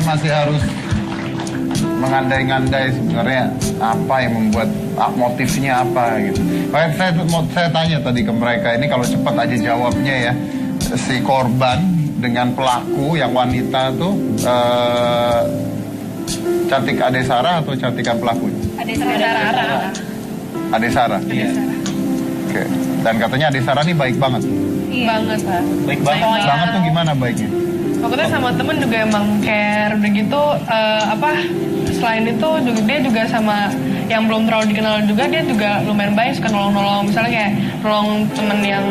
masih harus mengandai-ngandai sebenarnya apa yang membuat motifnya apa gitu. Saya tanya tadi ke mereka ini kalau cepat aja jawabnya ya. Si korban dengan pelaku yang wanita tuh cantik Ade Sarah atau cantikan pelakunya? Ade Sarah. Ade Sarah? Iya. Oke. Dan katanya Ade Sarah ini baik banget? Iya. Banget, Pak. Baik banget? Banget tuh gimana baiknya? Pokoknya sama temen juga emang care, udah gitu selain itu dia juga sama yang belum terlalu dikenal juga, dia juga lumayan baik, suka nolong-nolong. Misalnya kayak nolong temen yang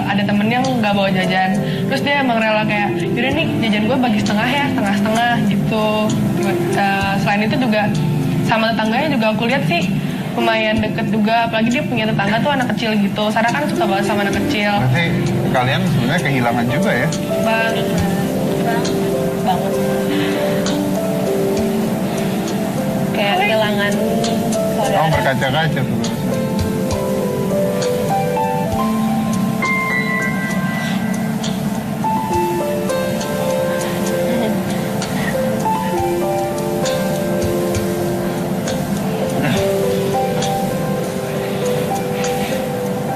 ada temen yang nggak bawa jajan, terus dia emang rela kayak yaudah nih jajan gue bagi setengah ya, setengah-setengah gitu. Selain itu juga sama tetangganya juga aku lihat sih lumayan deket juga, apalagi dia punya tetangga tuh anak kecil gitu. Sarah kan suka banget sama anak kecil. Berarti kalian sebenarnya kehilangan juga ya? Banget. Kayak kehilangan saudara. Oh, berkaca-kaca tuh.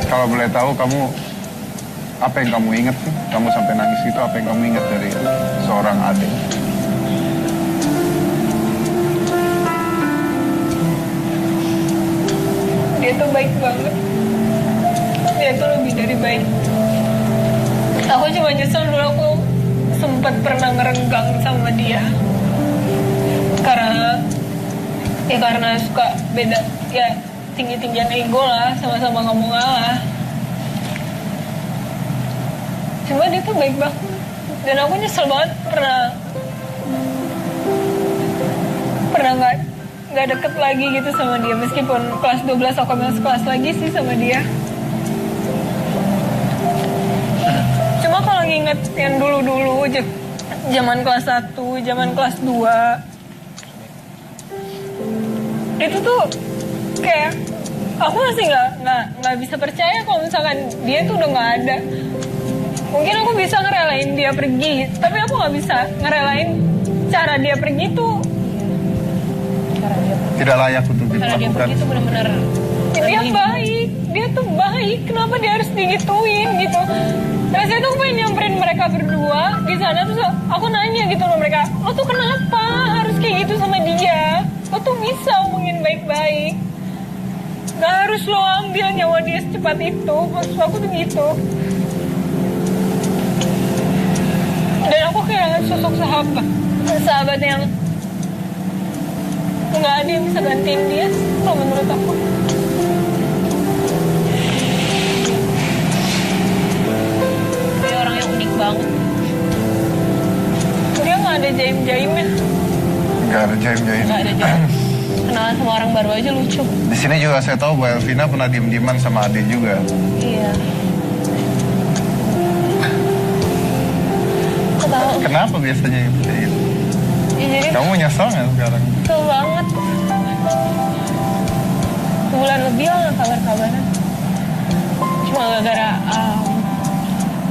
Kalau boleh tahu kamu apa yang kamu ingat sih? Kamu sampai nangis itu apa yang kamu ingat dari seorang adik? Dia tuh baik banget. Dia tuh lebih dari baik. Aku cuma nyesel dulu aku sempat pernah ngerenggang sama dia. Karena suka beda ya, tinggi-tinggian ego lah, sama-sama ngomong ngalah. Cuma dia tuh baik banget. Dan aku nyesel banget pernah nggak deket lagi gitu sama dia. Meskipun kelas 12 aku masuk kelas lagi sih sama dia. Cuma kalau nginget yang dulu-dulu zaman kelas 1, zaman kelas 2, itu tuh kayak aku masih nggak bisa percaya kalau misalkan dia tuh udah nggak ada. Mungkin aku bisa ngerelain dia pergi, tapi aku nggak bisa ngerelain cara dia pergi tuh. Tidak layak untuk dilakukan. Cara dia pergi tuh benar-benar Dia baik, dia tuh baik. Kenapa dia harus digituin gitu? Terus saya tuh pengen nyamperin mereka berdua di sana, terus aku nanya gitu loh mereka, lo tuh kenapa harus kayak gitu sama dia? Lo tuh bisa omongin baik-baik. Gak harus lo ambil nyawa dia secepat itu. Maksud aku tuh gitu. Dan aku kehilangan sosok sahabat yang nggak ada yang bisa gantiin dia, kalau menurut aku. dia orang yang unik banget. Dia nggak ada jaim-jaimnya. Nggak ada jaim-jaim. Nggak ada jaim. Kenalan sama orang baru aja lucu. Di sini juga saya tahu bahwa Elvina pernah diem-dieman sama Ade juga. Iya. Aku tahu. Kenapa biasanya kayak gitu? Ya, jadi Kamu nyesel nggak sekarang? kesel banget. Sebulan lebih lah nggak kabar-kabaran. Cuma gara-gara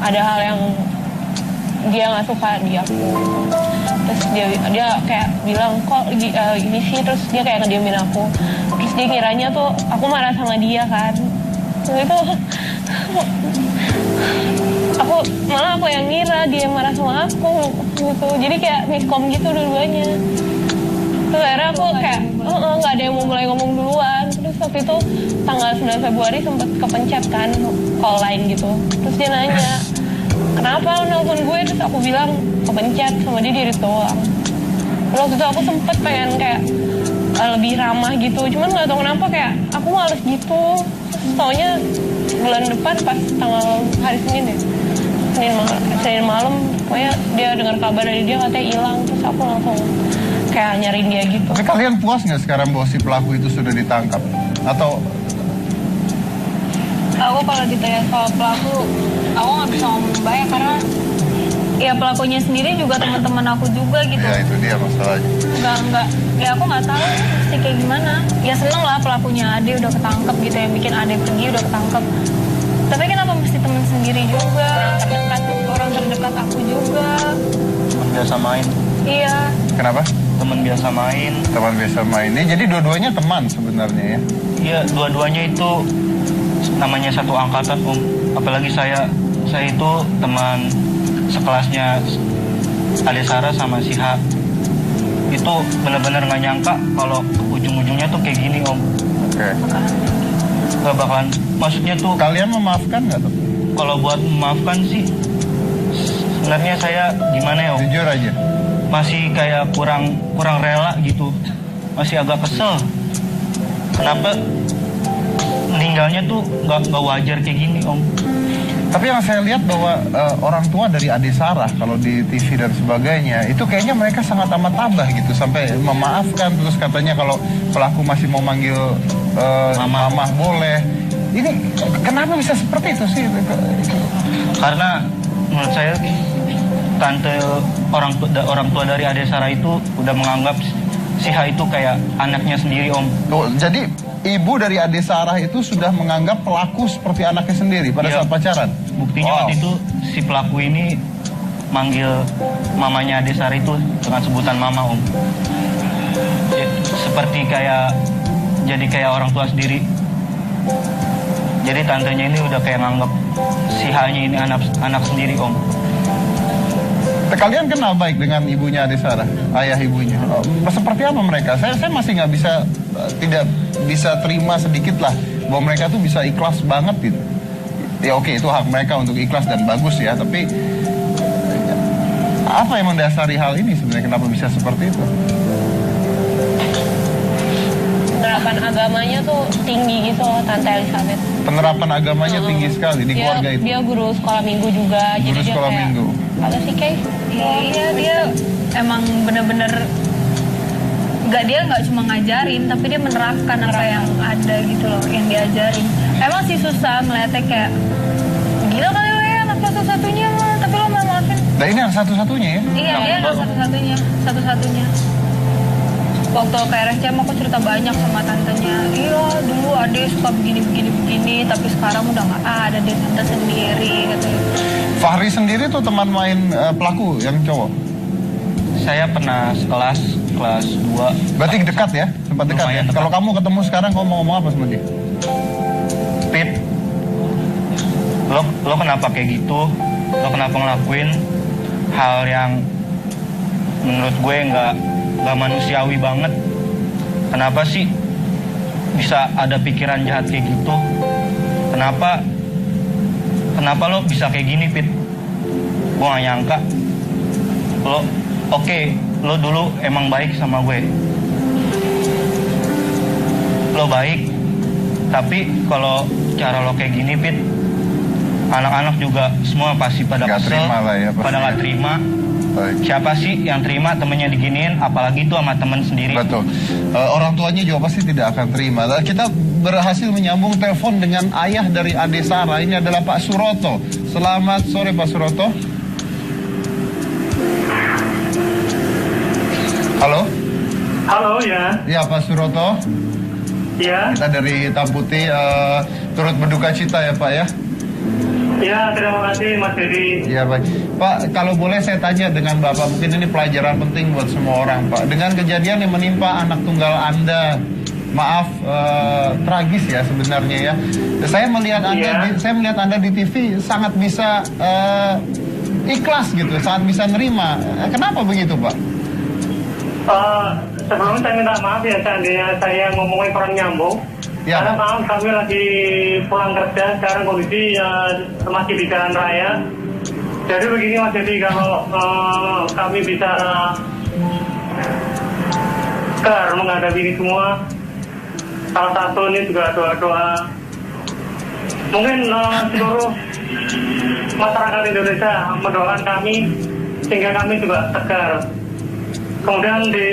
ada hal yang dia nggak suka di aku. Terus dia kayak bilang kok ini sih, terus dia kayak ngediamin aku. Terus dia kiranya tuh aku marah sama dia kan. Terus itu aku yang ngira dia marah sama aku gitu. Jadi kayak miskom gitu dua-duanya. Terus akhirnya aku kayak nggak ada yang mau mulai ngomong duluan. Terus waktu itu tanggal 9 Februari sempet kepencet kan call line gitu. Terus dia nanya kenapa lo nelfon gue, terus aku bilang kepencet sama dia diri doang. Waktu itu aku sempet pengen kayak lebih ramah gitu, cuman nggak tahu kenapa kayak aku males gitu. Taunya bulan depan pas tanggal hari Senin deh, Senin malam pokoknya dia dengar kabar dari dia katanya hilang. Terus aku langsung kayak nyariin dia gitu. Tapi kalian puas nggak sekarang bahwa si pelaku itu sudah ditangkap? Atau Aku kalau ditanya soal pelaku, aku nggak bisa ngomong banyak karena ya pelakunya sendiri juga teman-teman aku juga gitu. ya itu dia masalahnya. Enggak, ya aku nggak tahu sih kayak gimana. Ya seneng lah pelakunya Ade udah ketangkep gitu, yang bikin Ade pergi udah ketangkep. Tapi kenapa mesti teman sendiri juga, orang terdekat aku juga. Ya biasa main. Iya. Kenapa? Teman biasa main. Teman biasa mainnya. Jadi dua-duanya teman sebenarnya ya. Iya, dua-duanya itu namanya satu angkatan Om. Apalagi saya itu teman sekelasnya Ade Sarah sama si H. Itu benar-benar nggak nyangka kalau ujung-ujungnya tuh kayak gini Om. Oke. Gak bakalan, maksudnya tuh Kalian memaafkan nggak tuh? kalau buat memaafkan sih sebenarnya saya gimana ya Om? Jujur aja. Masih kayak kurang rela gitu. Masih agak kesel. Kenapa meninggalnya tuh nggak wajar kayak gini Om? Tapi yang saya lihat bahwa orang tua dari Ade Sarah kalau di TV dan sebagainya itu kayaknya mereka sangat amat tabah gitu sampai memaafkan, terus katanya kalau pelaku masih mau manggil mama boleh. Ini kenapa bisa seperti itu sih? Karena menurut saya tante orang tua dari Ade Sarah itu udah menganggap si H itu kayak anaknya sendiri Om. Tuh, jadi ibu dari Ade Sarah itu sudah menganggap pelaku seperti anaknya sendiri pada Iya. saat pacaran. Buktinya waktu itu si pelaku ini manggil mamanya Ade Sarah itu dengan sebutan mama Om. Seperti jadi kayak orang tua sendiri. Jadi tantenya ini udah kayak nganggap si H-nya ini anak sendiri Om. Kalian kenal baik dengan ibunya Ade Sarah, ayah ibunya. Seperti apa mereka? Saya masih nggak bisa, tidak bisa terima sedikit lah bahwa mereka tuh bisa ikhlas banget gitu. Ya oke, itu hak mereka untuk ikhlas dan bagus ya. Tapi apa yang mendasari hal ini sebenarnya? Kenapa bisa seperti itu? Penerapan agamanya tuh tinggi gitu loh, Tante Elizabeth. Penerapan agamanya tinggi sekali di keluarga itu. Dia guru sekolah minggu juga. Guru jadi sekolah dia kayak, minggu. Apa sih Kay? Iya, dia emang bener-bener dia nggak cuma ngajarin, tapi dia menerapkan apa yang ada gitu loh, yang diajarin. Emang sih susah melihatnya kayak gila kali lo ya, anak satu-satunya mah, tapi lo mau maafin. Nah ini yang satu-satunya ya? Iya, dia anak satu-satunya. Waktu ke RSCM aku cerita banyak sama tantenya. Iya, dulu adek suka begini, tapi sekarang udah nggak ada, dia tante sendiri katanya. Fahri sendiri tuh teman main pelaku yang cowok? Saya pernah kelas 2. Berarti dekat ya? Sempat dekat ya? Lumayan dekat. Kalau kamu ketemu sekarang, kamu mau ngomong apa sama dia? Pit, lo kenapa kayak gitu? Lo kenapa ngelakuin hal yang menurut gue nggak manusiawi banget? Kenapa sih bisa ada pikiran jahat kayak gitu? Kenapa lo bisa kayak gini, Pit? Gue gak nyangka. Lo dulu emang baik sama gue. Lo baik, tapi kalau cara lo kayak gini, Pit, anak-anak juga semua pasti pada Gak kesel, terima lah ya, pasti. pada gak terima. Baik. Siapa sih yang terima temennya diginiin, apalagi itu sama temen sendiri. Betul. Orang tuanya juga pasti tidak akan terima. Kita berhasil menyambung telepon dengan ayah dari Ade Sarah. Ini adalah Pak Suroto. Selamat sore Pak Suroto. Halo? Halo ya. Ya Pak Suroto. Ya. Kita dari Hitam Putih turut berduka cita ya Pak ya. Ya, terima kasih Mas Dedi. Ya baik. Pak, kalau boleh saya tanya dengan Bapak, mungkin ini pelajaran penting buat semua orang Pak. Dengan kejadian yang menimpa anak tunggal Anda, maaf tragis ya sebenarnya ya. Saya melihat Anda di TV sangat bisa ikhlas gitu, sangat bisa nerima. Kenapa begitu Pak? Sebelumnya saya minta maaf ya seandainya saya ngomongnya kurang nyambung. Ya, Karena Pak. maaf kami lagi pulang kerja, sekarang kondisi masih di jalan raya. Jadi begini Mas Dedi, kalau kami bisa menghadapi ini semua, salah satu ini juga doa-doa. Mungkin seluruh masyarakat Indonesia mendoakan kami sehingga kami juga tegar. Kemudian di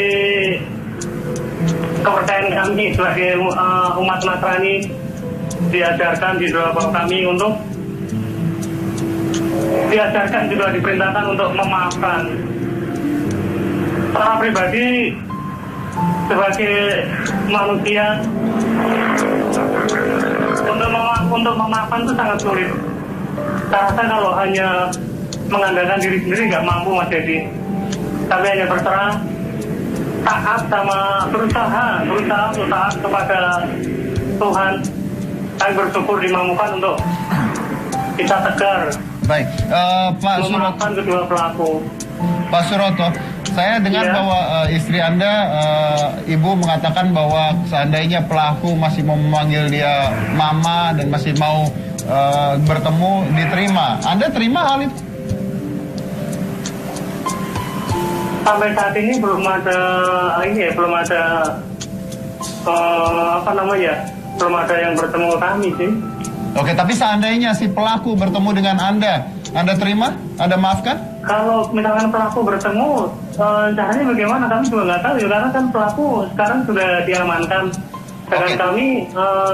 kepercayaan kami sebagai umat Nasrani diajarkan di doa kami untuk diajarkan juga diperintahkan untuk memaafkan. Secara pribadi sebagai manusia untuk memaafkan itu sangat sulit. Saya rasa kalau hanya mengandalkan diri sendiri nggak mampu Mas Dedi. Kami hanya berserah taat sama berusaha untuk taat kepada Tuhan. Kami bersyukur dimamukan untuk kita tegar Baik, Pak Suroto. memaafkan kedua pelaku. Pak Suroto, saya dengar Iya. bahwa istri Anda, Ibu mengatakan bahwa seandainya pelaku masih mau memanggil dia mama dan masih mau bertemu, diterima. Anda terima hal itu? Sampai saat ini belum ada belum ada belum ada yang bertemu kami sih. Oke, tapi seandainya si pelaku bertemu dengan Anda terima? Anda maafkan? Kalau misalkan pelaku bertemu, caranya bagaimana kami juga nggak tahu ya, karena kan pelaku sekarang sudah diamankan. Sedangkan Oke. kami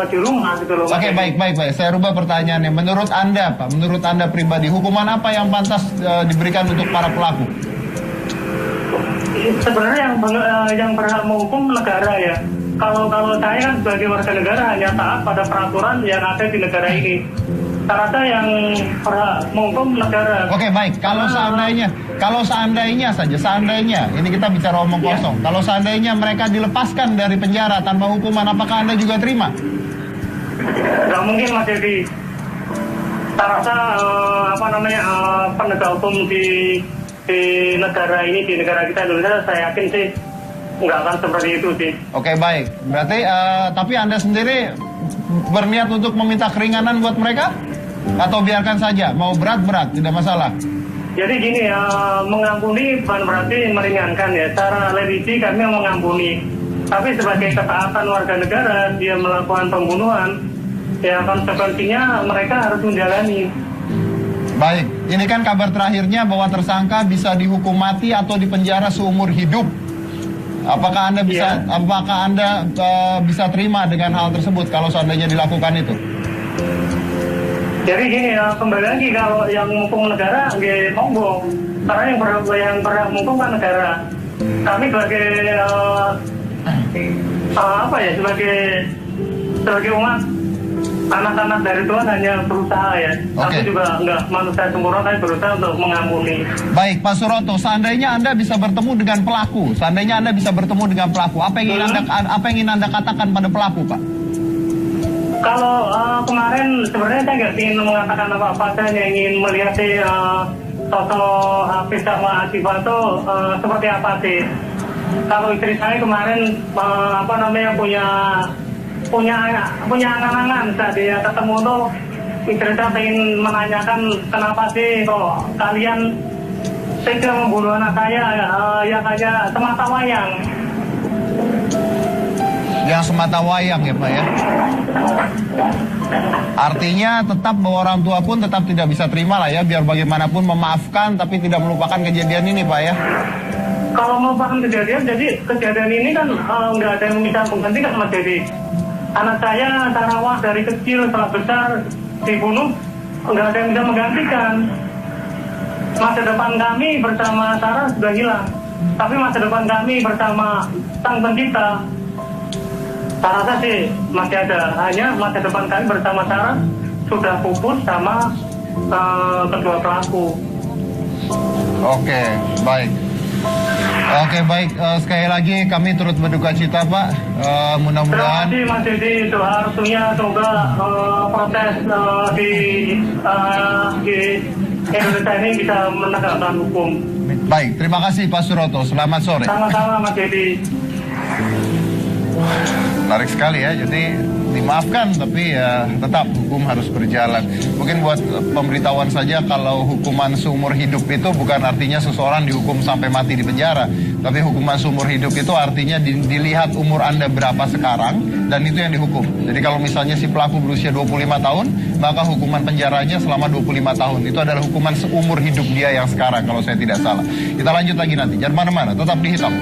di rumah gitu loh. Oke, baik. Saya rubah pertanyaannya. Menurut Anda, Pak, menurut Anda pribadi, hukuman apa yang pantas diberikan untuk para pelaku? Sebenarnya yang berhak menghukum negara ya. Kalau saya kan sebagai warga negara hanya taat pada peraturan yang ada di negara ini. Ternyata yang berhak menghukum negara. Oke, baik. Kalau seandainya, ini kita bicara omong Iya. kosong. Kalau seandainya mereka dilepaskan dari penjara tanpa hukuman, apakah Anda juga terima? Nggak mungkin Mas Dedi. Saya rasa penegak hukum di negara ini, di negara kita Indonesia, saya yakin sih nggak akan seperti itu sih. Oke, baik. Berarti, tapi Anda sendiri berniat untuk meminta keringanan buat mereka? Atau biarkan saja, mau berat-berat, tidak masalah? Jadi gini ya, mengampuni bukan berarti meringankan ya. Secara religi kami mengampuni. Tapi sebagai ketaatan warga negara, dia melakukan pembunuhan, ya konsekuensinya mereka harus menjalani. Baik, ini kan kabar terakhirnya bahwa tersangka bisa dihukum mati atau dipenjara seumur hidup. Apakah Anda bisa, Iya. bisa terima dengan hal tersebut kalau seandainya dilakukan itu? Jadi gini ya, kembali lagi kalau yang menghukum negara, monggo. Karena yang berhak menghukum kan negara. Kami sebagai sebagai umat, anak-anak dari Tuhan hanya berusaha ya. Tapi Oke. juga enggak manusia sempurna, tapi berusaha untuk mengampuni. Baik, Pak Suroto, seandainya Anda bisa bertemu dengan pelaku, apa yang ingin Anda katakan pada pelaku, Pak? Kalau kemarin sebenarnya saya nggak ingin mengatakan apa-apa, saya hanya ingin melihat sosok Hafiz sama Asifah itu seperti apa sih. Kalau istri saya kemarin punya angan-angan saat dia ketemu tuh, istri saya ingin menanyakan kenapa sih kok kalian tega membunuh anak saya yang hanya semata wayang. Yang semata wayang ya, Pak ya? Artinya tetap bahwa orang tua pun tetap tidak bisa terima lah ya, biar bagaimanapun memaafkan tapi tidak melupakan kejadian ini, Pak ya? Kalau melupakan kejadian, jadi kejadian ini kan nggak ada yang bisa menggantikan Mas Dedi. Anak saya tarawah dari kecil sampai besar dibunuh, nggak ada yang bisa menggantikan. Masa depan kami bersama Sarah sudah hilang, tapi masa depan kami bersama Sang Pencipta, saya rasa sih masih ada. Hanya masa depan kami bersama Sarah sudah pupus sama kedua pelaku. Oke, baik. Sekali lagi kami turut berduka cita, Pak. Terima Mudah-mudahan kasih Mas Dedi, itu harusnya semoga protes di Indonesia ini bisa menegakkan hukum. baik. Terima kasih Pak Suroto. Selamat sore. Sama-sama Mas Dedi. Menarik sekali ya. Jadi dimaafkan tapi ya tetap hukum harus berjalan. Mungkin buat pemberitahuan saja kalau hukuman seumur hidup itu bukan artinya seseorang dihukum sampai mati di penjara. Tapi hukuman seumur hidup itu artinya dilihat umur Anda berapa sekarang dan itu yang dihukum. Jadi kalau misalnya si pelaku berusia 25 tahun, maka hukuman penjaranya selama 25 tahun. Itu adalah hukuman seumur hidup dia yang sekarang kalau saya tidak salah. Kita lanjut lagi nanti. Jangan mana-mana, tetap di Hitam.